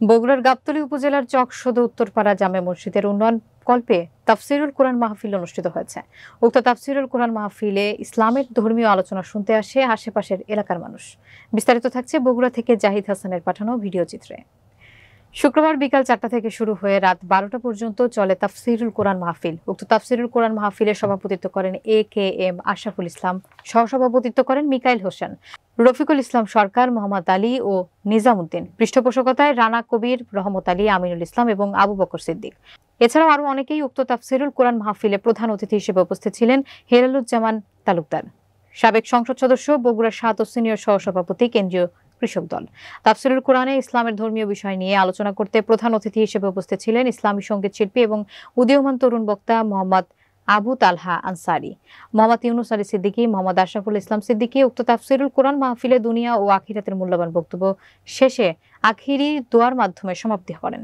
বগুড়ার গাবতলী উপজেলার চকসদর উত্তরপাড়া জামে মসজিদের উন্নয়ন কল্পে তাফসিরুল কোরআন মাহফিল অনুষ্ঠিত হয়েছে। উক্ত তাফসিরুল কোরআন মাহফিলে ইসলামের ধর্মীয় আলোচনা শুনতে আসে আশেপাশের এলাকার মানুষ। বিস্তারিত থাকছে বগুড়া থেকে জাহিদ হাসানের পাঠানো ভিডিও চিত্রে। শুক্রবার বিকাল 4টা থেকে শুরু হয়ে রাত 12টা পর্যন্ত চলে তাফসিরুল কোরআন মাহফিল। উক্ত তাফসিরুল কোরআন মাহফিলে সভাপতিত্ব করেন AKM আশরাফুল ইসলাম, সহসভাপতিত্ব করেন মিকাইল হোসেন, রফিকুল ইসলাম সরকার, মোহাম্মদ আলী ও নিজামউদ্দিন। পৃষ্ঠপোষকতায় রানা কবির, রহমত আলী, আমিনুল ইসলাম এবং আবু বকর সিদ্দিক। এছাড়াও আরো অনেকেই উক্ত তাফসিরুল কোরআন মাহফিলে প্রধান অতিথি হিসেবে উপস্থিত ছিলেন হেলালুজ্জামান তালুকদার, সাবেক সংসদ সদস্য, বগুড়া 7 ও সিনিয়র সহসভাপতি, কেন্দ্রীয় কৃষক দল। তাফসিরুল কোরআনে ইসলামের ধর্মীয় বিষয় নিয়ে আলোচনা করতে প্রধান অতিথি হিসেবে উপস্থিত ছিলেন ইসলামী সঙ্গীত শিল্পী এবং উদীয়মান তরুণ বক্তা মোহাম্মদ আবু তালহা আনসারি, মোহাম্মদ ইউনুস আলী সিদ্দিকী, মোহাম্মদ আশরাফুল ইসলাম সিদ্দিকী। উক্ত তাফসিরুল কোরআন মাহফিলে দুনিয়া ও আখিরাতের মূল্যবান বক্তব্য শেষে আখিরি দোয়ার মাধ্যমে সমাপ্তি করেন।